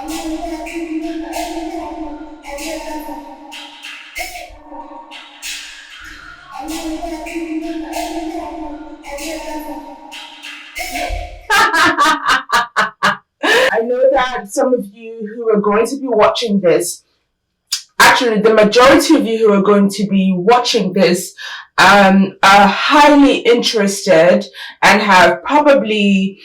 I know that some of you who are going to be watching this, actually the majority of you who are going to be watching this are highly interested and have probably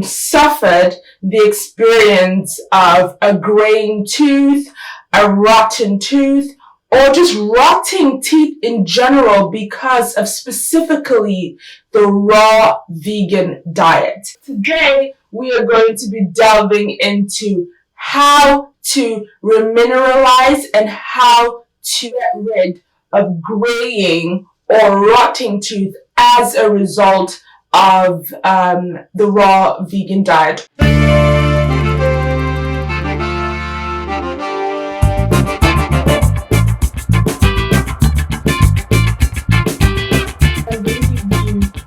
suffered the experience of a graying tooth, a rotten tooth, or just rotting teeth in general because of specifically the raw vegan diet. Today, we are going to be delving into how to remineralize and how to get rid of graying or rotting tooth as a result of the raw vegan diet.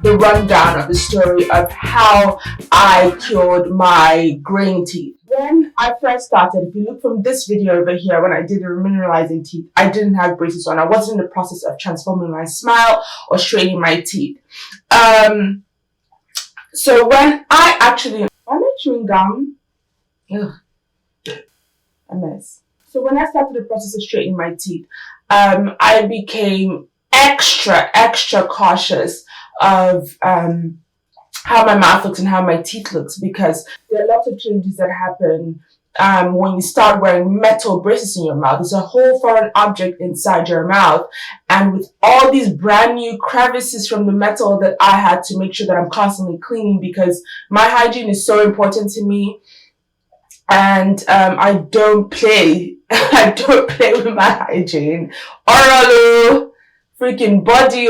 The rundown of the story of how I cured my graying teeth. When I first started, if you look from this video over here, when I did the remineralizing teeth, I didn't have braces on. I wasn't in the process of transforming my smile or straightening my teeth. So when I actually, am I chewing gum? Ugh, a mess. So when I started the process of straightening my teeth, I became extra cautious of how my mouth looks and how my teeth looks, because there are lots of changes that happen when you start wearing metal braces in your mouth. There's a whole foreign object inside your mouth, and with all these brand new crevices from the metal that I had to make sure that I'm constantly cleaning, because my hygiene is so important to me, and I don't play. I don't play with my hygiene. Oral, freaking body,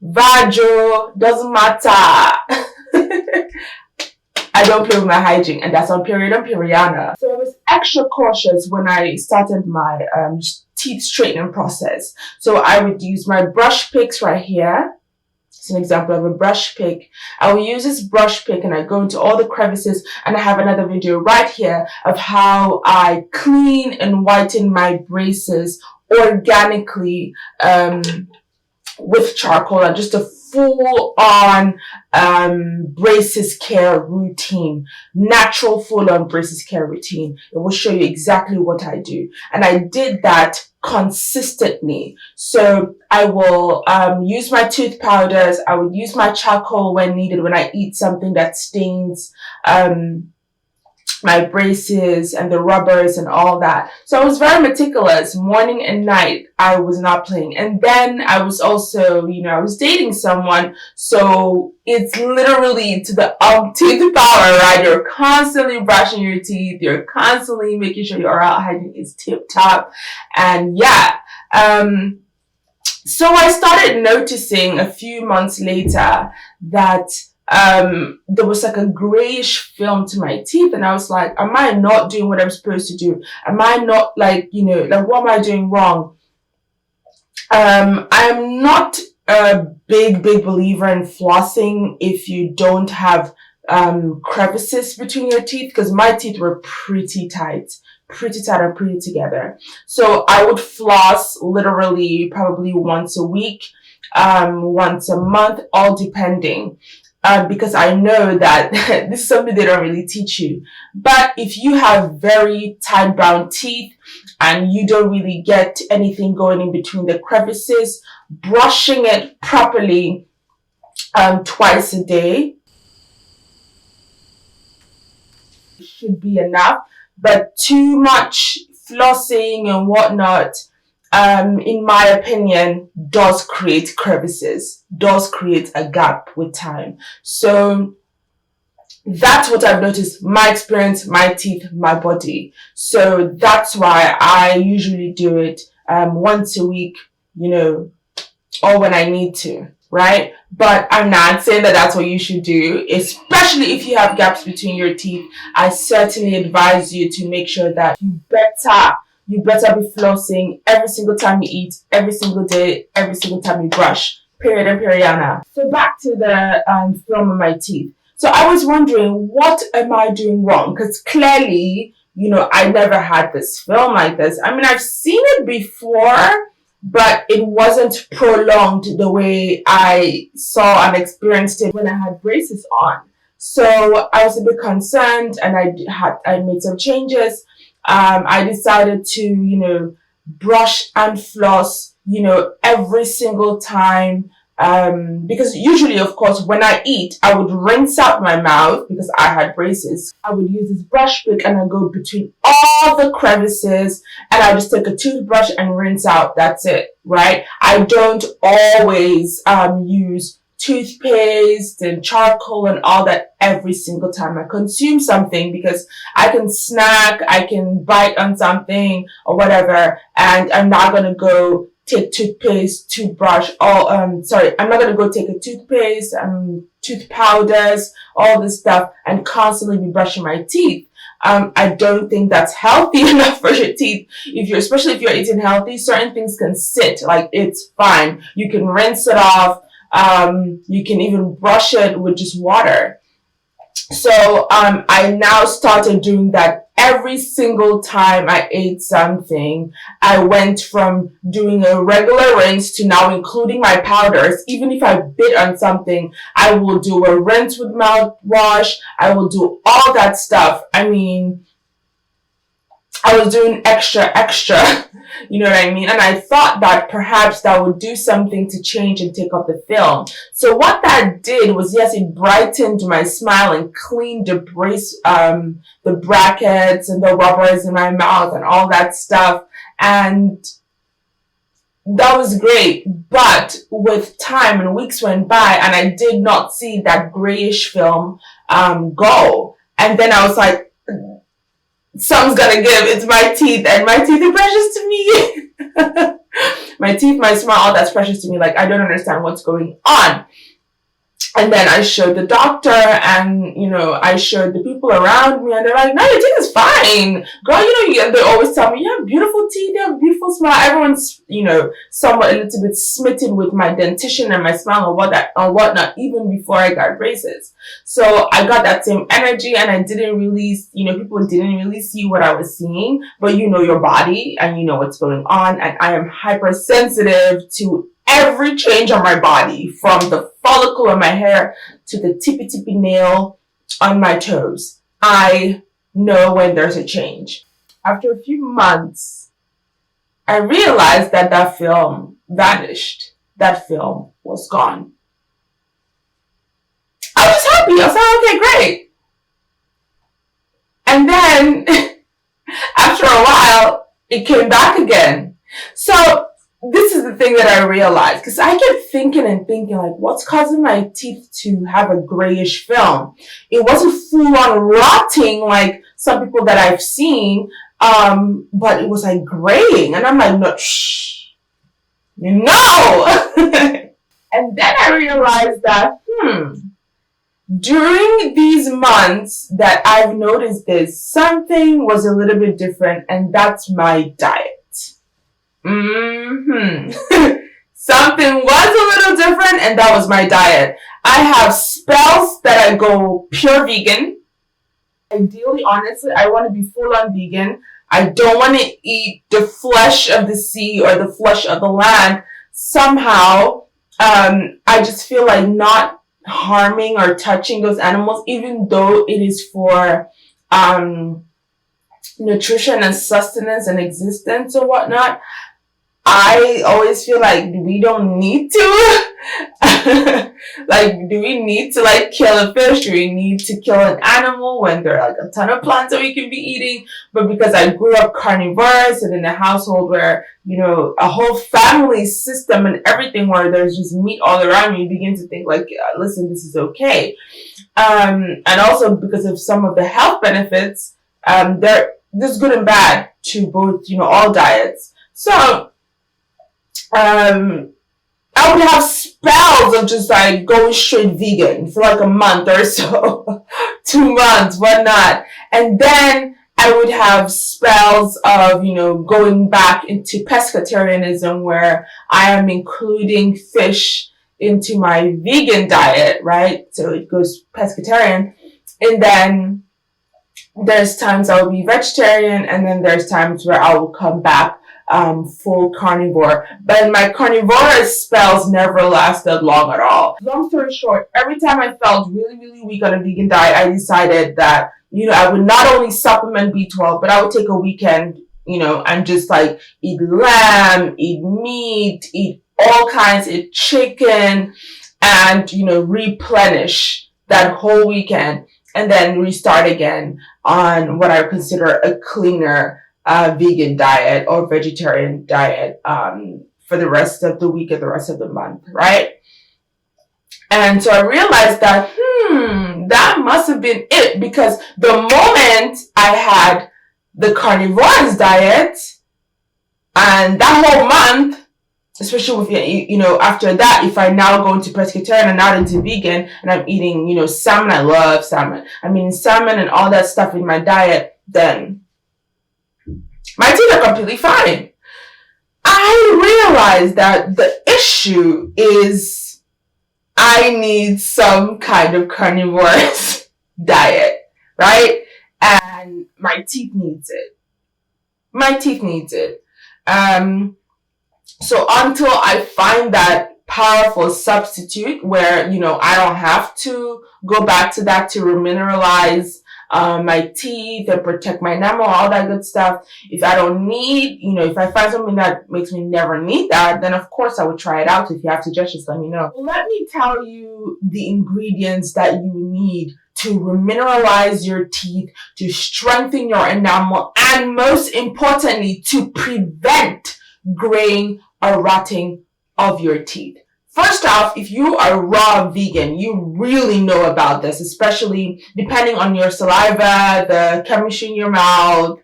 vajo, doesn't matter. I don't play with my hygiene, and that's on period and periana. So I was extra cautious when I started my teeth straightening process. So I would use my brush picks right here. It's an example of a brush pick. I will use this brush pick and I go into all the crevices, and I have another video right here of how I clean and whiten my braces organically with charcoal, and just a full-on braces care routine, natural full-on braces care routine. It will show you exactly what I do, and I did that consistently. So I will use my tooth powders. I would use my charcoal when needed, when I eat something that stains my braces and the rubbers and all that. So I was very meticulous morning and night. I was not playing. And then I was also, I was dating someone. So it's literally to the umpteenth power, right? You're constantly brushing your teeth. You're constantly making sure your oral hygiene is tip top. And yeah, so I started noticing a few months later that there was like a grayish film to my teeth, and I was like, am I not doing what I'm supposed to do? Am I not what am I doing wrong? I'm not a big believer in flossing if you don't have crevices between your teeth, because my teeth were pretty tight and pretty together. So I would floss literally probably once a week, once a month, all depending. Because I know that this is something they don't really teach you. But if you have very tight brown teeth and you don't really get anything going in between the crevices, brushing it properly twice a day should be enough. But too much flossing and whatnot, in my opinion, does create crevices, does create a gap with time. So that's what I've noticed, my experience, my teeth, my body. So that's why I usually do it once a week, or when I need to, right? But I'm not saying that that's what you should do, especially if you have gaps between your teeth. I certainly advise you to make sure that you better be flossing every single time you eat, every single day, every single time you brush. Period and periana. So back to the film on my teeth. So I was wondering, what am I doing wrong? Because clearly I never had this film like this. I mean, I've seen it before, but it wasn't prolonged the way I saw and experienced it when I had braces on. So I was a bit concerned, and I made some changes. I decided to, brush and floss, every single time. Because usually, of course, when I eat, I would rinse out my mouth because I had braces. I would use this brush pick and I go between all the crevices, and I just take a toothbrush and rinse out. That's it, right? I don't always use toothpaste and charcoal and all that every single time I consume something, because I can snack, I can bite on something or whatever, and I'm not gonna go take toothpaste, toothbrush, I'm not gonna go take a toothpaste, tooth powders, all this stuff, and constantly be brushing my teeth. I don't think that's healthy enough for your teeth. Especially if you're eating healthy, certain things can sit, like it's fine. You can rinse it off. You can even brush it with just water. So, I now started doing that every single time I ate something. I went from doing a regular rinse to now including my powders. Even if I bit on something, I will do a rinse with mouthwash. I will do all that stuff. I mean, I was doing extra, you know what I mean? And I thought that perhaps that would do something to change and take off the film. So what that did was, yes, it brightened my smile and cleaned the brackets and the rubbers in my mouth and all that stuff. And that was great. But with time and weeks went by and I did not see that grayish film go. And then I was like, something's gonna give. It's my teeth, and my teeth are precious to me. My teeth, my smile, all that's precious to me. Like, I don't understand what's going on. And then I showed the doctor, and, I showed the people around me, and they're like, no, your teeth is fine. Girl, they always tell me, you have beautiful teeth, you have beautiful smile. Everyone's, somewhat a little bit smitten with my dentition and my smile or whatnot, even before I got braces. So I got that same energy, and I didn't really, people didn't really see what I was seeing, but your body, and you know what's going on, and I am hypersensitive to every change on my body, from the follicle on my hair to the tippy nail on my toes. I know when there's a change. After a few months, I realized that film vanished. That film was gone. I was happy. I was like, okay, great. And then after a while, it came back again. So this is the thing that I realized, because I kept thinking, like, what's causing my teeth to have a grayish film? It wasn't full on rotting like some people that I've seen, but it was like graying, and I'm like, no. And then I realized that, during these months that I've noticed this, something was a little bit different, and that's my diet. Something was a little different, and that was my diet. I have spells that I go pure vegan. Ideally, honestly, I want to be full on vegan. I don't want to eat the flesh of the sea or the flesh of the land. Somehow, I just feel like not harming or touching those animals, even though it is for nutrition and sustenance and existence or whatnot. I always feel like we don't need to. Like, do we need to kill a fish? Do we need to kill an animal when there are a ton of plants that we can be eating? But because I grew up carnivorous and in a household where, a whole family system and everything where there's just meat all around me, you begin to think listen, this is okay. And also because of some of the health benefits, there's good and bad to both, all diets. So, I would have spells of just going straight vegan for a month or so, 2 months, whatnot. And then I would have spells of, going back into pescatarianism, where I am including fish into my vegan diet, right? So it goes pescatarian. And then there's times I will be vegetarian, and then there's times where I will come back full carnivore. But my carnivorous spells never lasted long at all. Long story short, every time I felt really, really weak on a vegan diet, I decided that, I would not only supplement B12, but I would take a weekend, and just like eat lamb, eat meat, eat all kinds, eat chicken, and, replenish that whole weekend, and then restart again on what I consider a cleaner vegan diet or vegetarian diet for the rest of the week and the rest of the month, right? And so I realized that, that must have been it, because the moment I had the carnivorous diet, and that whole month, especially with, after that, if I now go into pescatarian and not into vegan, and I'm eating, salmon, I love salmon. I'm eating salmon and all that stuff in my diet, then my teeth are completely fine. I realized that the issue is I need some kind of carnivorous diet, right? And my teeth needs it. So until I find that powerful substitute where, I don't have to go back to that to remineralize my teeth and protect my enamel, all that good stuff. If I don't need, if I find something that makes me never need that, then of course I would try it out. If you have suggestions, let me know. Let me tell you the ingredients that you need to remineralize your teeth, to strengthen your enamel, and most importantly, to prevent graying or rotting of your teeth. First off, if you are raw vegan, you really know about this, especially depending on your saliva, the chemistry in your mouth,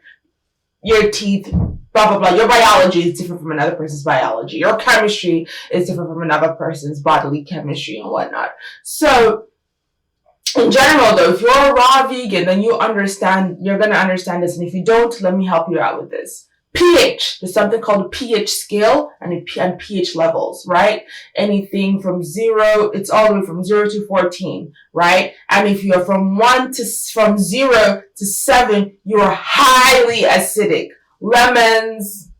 your teeth, blah, blah, blah. Your biology is different from another person's biology. Your chemistry is different from another person's bodily chemistry and whatnot. So, in general, though, if you're a raw vegan, then you're going to understand this. And if you don't, let me help you out with this. pH, there's something called a pH scale and pH levels, right? Anything from 0, it's all the way from 0 to 14, right? And if you're from 0 to 7, you're highly acidic. Lemons,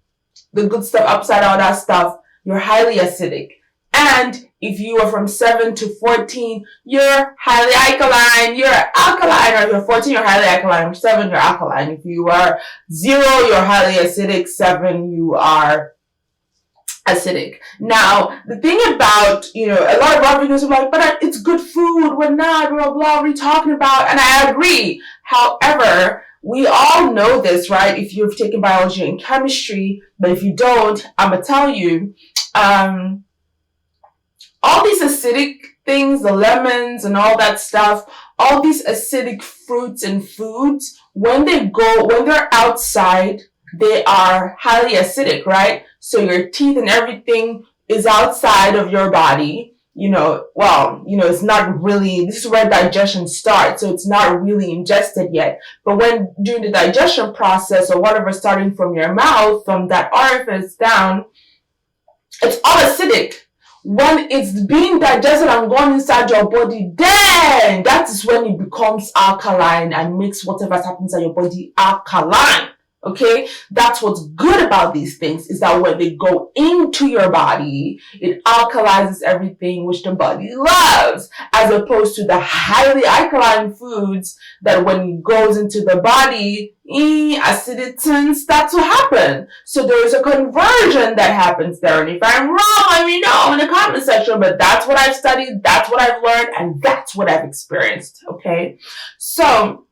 the good stuff, upside, all that stuff, you're highly acidic. And if you are from 7 to 14, you're highly alkaline. You're alkaline. Or if you're 14, you're highly alkaline. Or 7, you're alkaline. If you are 0, you're highly acidic. 7, you are acidic. Now, the thing about, a lot of raw vegans are like, but it's good food. We're not, blah, blah, what are you talking about? And I agree. However, we all know this, right? If you've taken biology and chemistry, but if you don't, I'm going to tell you, all these acidic things, the lemons and all that stuff, all these acidic fruits and foods, when they're outside, they are highly acidic, right? So your teeth and everything is outside of your body. It's not really, this is where digestion starts, so it's not really ingested yet. But when during the digestion process or whatever, starting from your mouth, from that orifice down, it's all acidic. When it's being digested and going inside your body, then that is when it becomes alkaline and makes whatever happens in your body alkaline. Okay, that's what's good about these things, is that when they go into your body, it alkalizes everything, which the body loves, as opposed to the highly alkaline foods that when it goes into the body, acidity starts to happen. So there is a conversion that happens there. And if I'm wrong, let me know in the comment section. But that's what I've studied, that's what I've learned, and that's what I've experienced. Okay, so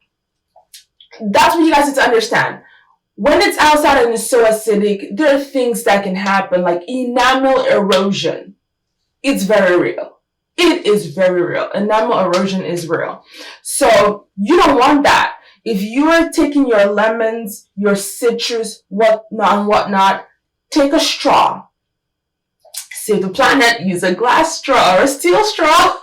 that's what you guys need to understand. When it's outside and it's so acidic, there are things that can happen, like enamel erosion. It's very real. It is very real. Enamel erosion is real. So you don't want that. If you are taking your lemons, your citrus, whatnot, take a straw. Save the planet, use a glass straw or a steel straw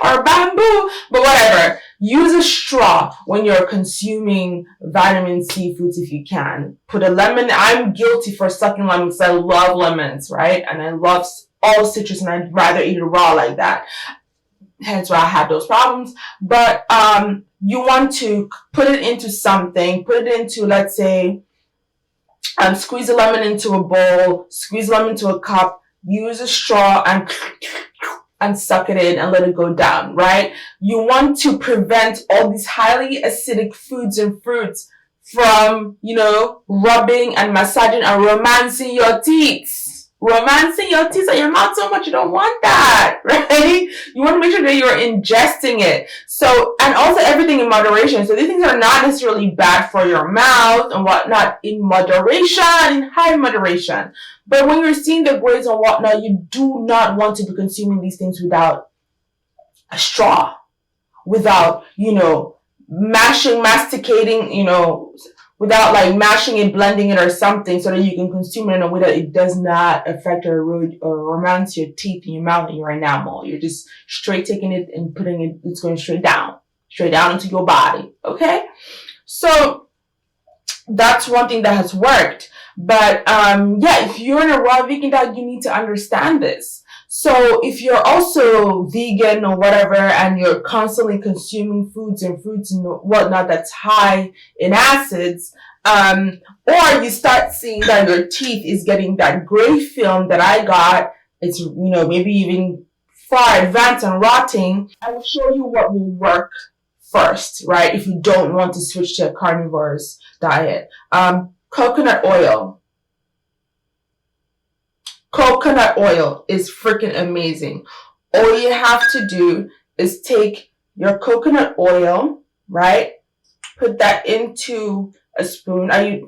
or bamboo, but whatever. Use a straw when you're consuming vitamin C foods if you can. Put a lemon. I'm guilty for sucking lemons. I love lemons, right? And I love all citrus, and I'd rather eat it raw like that. Hence why I had those problems. But you want to put it into something, put it into, let's say, squeeze a lemon into a bowl, squeeze lemon into a cup, use a straw and suck it in and let it go down, right? You want to prevent all these highly acidic foods and fruits from, rubbing and massaging and romancing your teeth. Romancing your teeth and your mouth so much, you don't want that, right? You want to make sure that you're ingesting it. So, and also everything in moderation. So these things are not necessarily bad for your mouth and whatnot, in moderation, in high moderation. But when you're seeing the grades and whatnot, you do not want to be consuming these things without a straw, without, masticating, without like mashing it, blending it or something, so that you can consume it in a way that it does not affect or erode or romance your teeth and your mouth and your enamel. You're just straight taking it and putting it, it's going straight down into your body. Okay? So that's one thing that has worked. But if you're in a raw vegan diet, you need to understand this. So if you're also vegan or whatever, and you're constantly consuming foods and fruits and whatnot that's high in acids, or you start seeing that your teeth is getting that gray film that I got, it's, maybe even far advanced and rotting, I will show you what will work first, right? If you don't want to switch to a carnivorous diet. Coconut oil. Coconut oil is freaking amazing. All you have to do is take your coconut oil, right? Put that into a spoon. I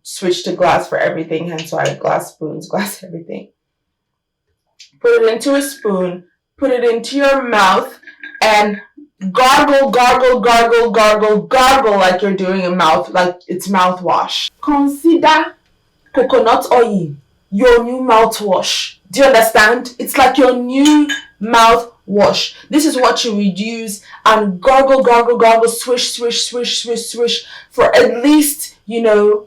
switch to glass for everything, hence why I have glass spoons, glass everything. Put it into a spoon, put it into your mouth, and gargle, gargle, gargle, gargle, gargle like you're doing like it's mouthwash. Consider coconut oil your new mouthwash. Do you understand? It's like your new mouthwash. This is what you would use, and gargle, gargle, gargle, swish, swish, swish, swish, swish for at least, 2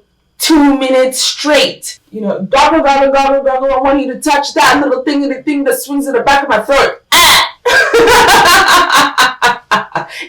minutes straight. Gargle, gargle, gargle, gargle. I want you to touch that little thing that swings in the back of my throat.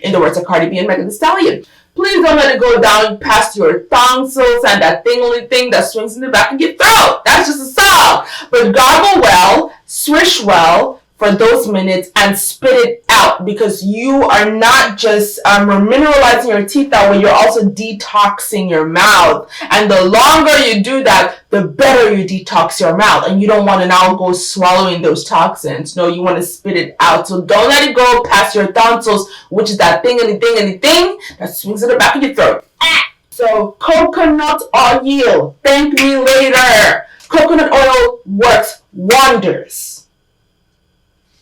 In the words of Cardi B and Megan Thee Stallion. Please don't let it go down past your tonsils and that thing that swings in the back of your throat. That's just a song. But gargle well, swish well for those minutes, and spit it out, because you are not just remineralizing your teeth that way, you're also detoxing your mouth. And the longer you do that, the better you detox your mouth. And you don't want to now go swallowing those toxins. No, you want to spit it out. So don't let it go past your tonsils, which is that thing that swings in the back of your throat. So coconut oil. Thank me later. Coconut oil works wonders.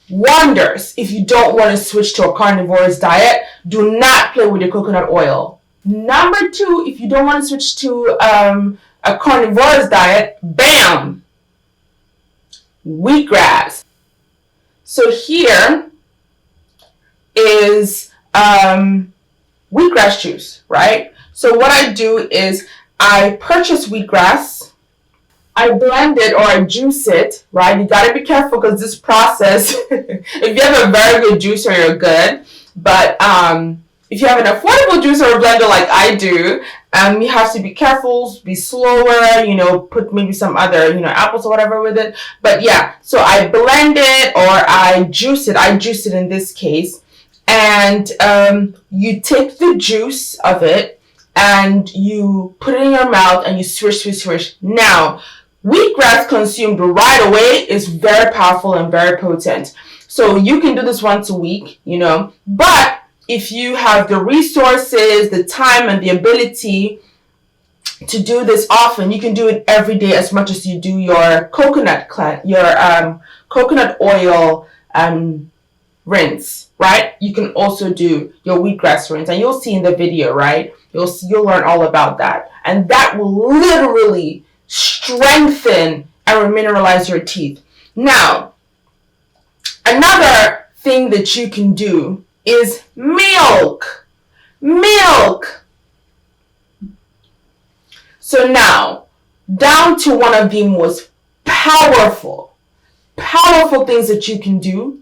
Wonders. If you don't want to switch to a carnivorous diet, do not play with your coconut oil. Number 2, if you don't want to switch to a carnivorous diet, bam, wheatgrass. So here is wheatgrass juice, right? So what I do is I purchase wheatgrass, I blend it or I juice it, right? You gotta be careful because this process, if you have a very good juicer, you're good. But if you have an affordable juicer or blender like I do, you have to be careful, be slower, put maybe some other, apples or whatever with it. But yeah, so I blend it or I juice it. I juice it in this case. And you take the juice of it and you put it in your mouth and you swish, swish, swish. Now, wheatgrass consumed right away is very powerful and very potent. So you can do this once a week, but if you have the resources, the time, and the ability to do this often, you can do it every day as much as you do your coconut oil rinse, right? You can also do your wheatgrass rinse, and you'll see in the video, right? You'll learn all about that, and that will literally strengthen and remineralize your teeth. Now, another thing that you can do is milk. So now, down to one of the most powerful things that you can do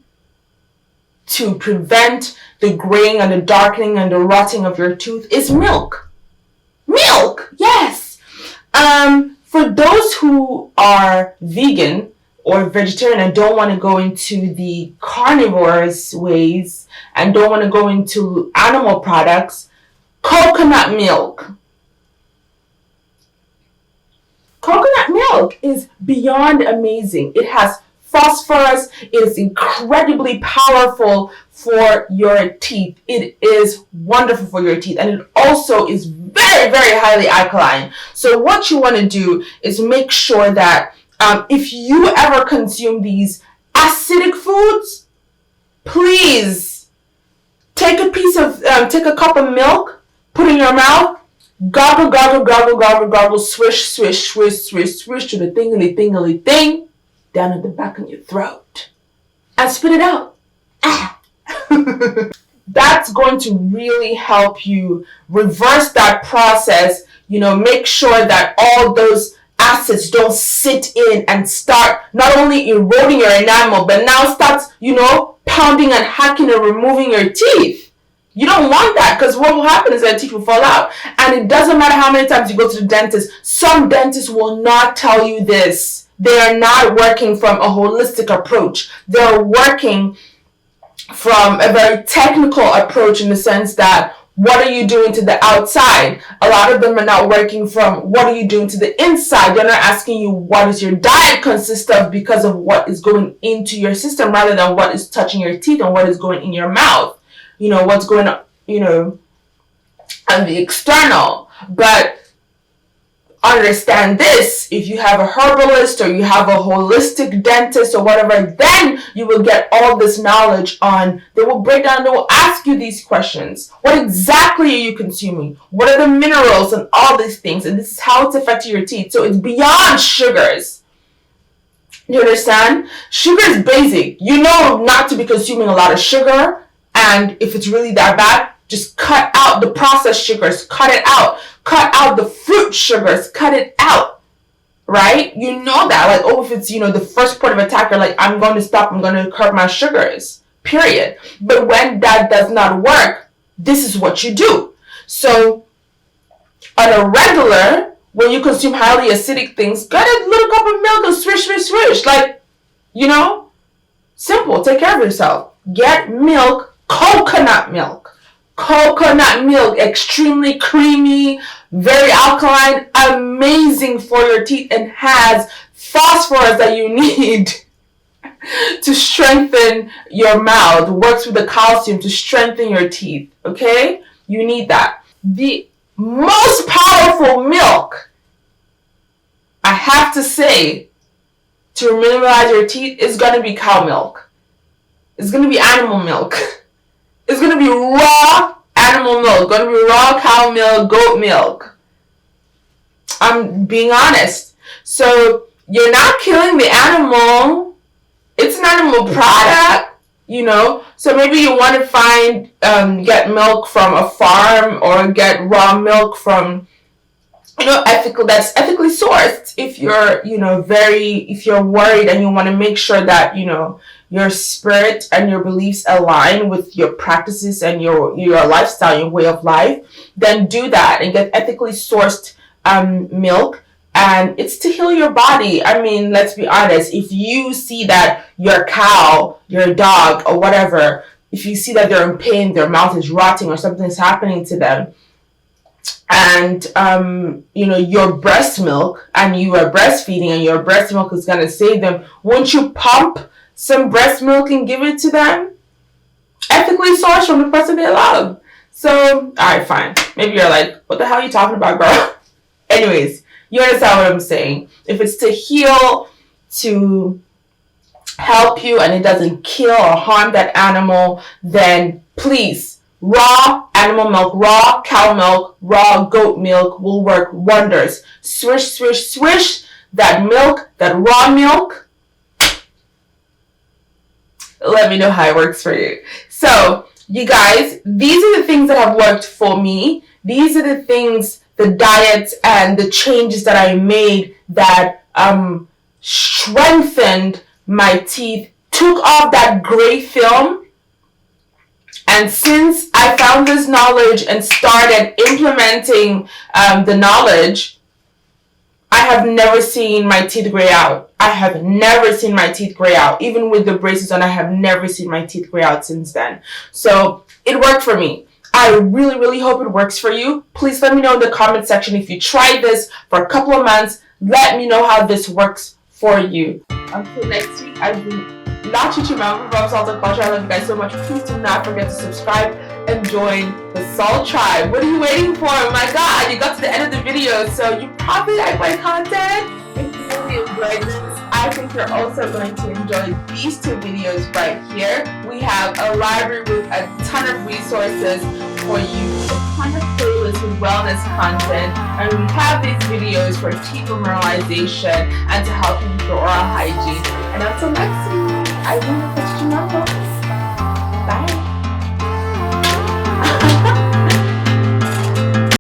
to prevent the graying and the darkening and the rotting of your tooth is milk. Milk, yes. For those who are vegan or vegetarian and don't want to go into the carnivorous ways and don't want to go into animal products, coconut milk. Coconut milk is beyond amazing. It has phosphorus. It is incredibly powerful for your teeth. It is wonderful for your teeth, and it also is very, very highly alkaline. So what you want to do is make sure that if you ever consume these acidic foods, please take a cup of milk, put it in your mouth, gargle, gargle, gargle, gargle, gargle, swish, swish, swish, swish, swish to the tingly, tingly thing down at the back of your throat, and spit it out. Ah. That's going to really help you reverse that process. Make sure that all those acids don't sit in and start not only eroding your enamel, but now starts, pounding and hacking and removing your teeth. You don't want that, because what will happen is that teeth will fall out. And it doesn't matter how many times you go to the dentist. Some dentists will not tell you this. They are not working from a holistic approach. They're working from a very technical approach, in the sense that what are you doing to the outside? A lot of them are not working from what are you doing to the inside. They're not asking you what does your diet consist of, because of what is going into your system, rather than what is touching your teeth and what is going in your mouth. What's going on, on the external. But understand this: if you have a herbalist or you have a holistic dentist or whatever, then you will get all this knowledge on. They will break down, they will ask you these questions. What exactly are you consuming? What are the minerals and all these things? And this is how it's affecting your teeth. So it's beyond sugars. You understand? Sugar is basic. Not to be consuming a lot of sugar. And if it's really that bad, just cut out the processed sugars. Cut it out. Cut out the fruit sugars. Cut it out. Right? You know that. If it's, the first point of attack, you're like, I'm going to stop. I'm going to curb my sugars. Period. But when that does not work, this is what you do. So, on a regular, when you consume highly acidic things, get a little cup of milk and swish, swish, swish. Simple. Take care of yourself. Get milk. Coconut milk. Coconut milk, extremely creamy, very alkaline, amazing for your teeth, and has phosphorus that you need to strengthen your mouth. Works with the calcium to strengthen your teeth. Okay? You need that. The most powerful milk, I have to say, to remineralize your teeth is going to be cow milk. It's going to be animal milk. It's going to be raw animal milk. Going to be raw cow milk, goat milk. I'm being honest. So you're not killing the animal. It's an animal product, So maybe you want to get milk from a farm, or get raw milk from, that's ethically sourced. If you're, if you're worried and you want to make sure that, your spirit and your beliefs align with your practices and your lifestyle, your way of life, then do that and get ethically sourced milk. And it's to heal your body. I mean, let's be honest. If you see that your cow, your dog, or whatever, if you see that they're in pain, their mouth is rotting or something is happening to them, and your breast milk, and you are breastfeeding, and your breast milk is going to save them, won't you pump some breast milk and give it to them? Ethically sourced from the person they love. So, alright, fine. Maybe you're like, what the hell are you talking about, girl? Anyways, you understand what I'm saying. If it's to heal, to help you, and it doesn't kill or harm that animal, then please, raw animal milk, raw cow milk, raw goat milk will work wonders. Swish, swish, swish that milk, that raw milk. Let me know how it works for you. So, you guys, these are the things that have worked for me. These are the things, the diets and the changes that I made that strengthened my teeth, took off that gray film, And since I found this knowledge and started implementing the knowledge, I have never seen my teeth gray out. I have never seen my teeth gray out. Even with the braces on, I have never seen my teeth gray out since then. So it worked for me. I really, really hope it works for you. Please let me know in the comment section if you tried this for a couple of months. Let me know how this works for you. Until next week, I've been Member from popsaltnculture. I love you guys so much. Please do not forget to subscribe and join the Salt Tribe. What are you waiting for? Oh my god, you got to the end of the video, so you probably like my content. If you really enjoyed this, I think you're also going to enjoy these two videos right here. We have a library with a ton of resources for you, a ton of playlists with wellness content, and we have these videos for teeth remineralization and to help you with your oral hygiene. And until next week, I will catch you tomorrow.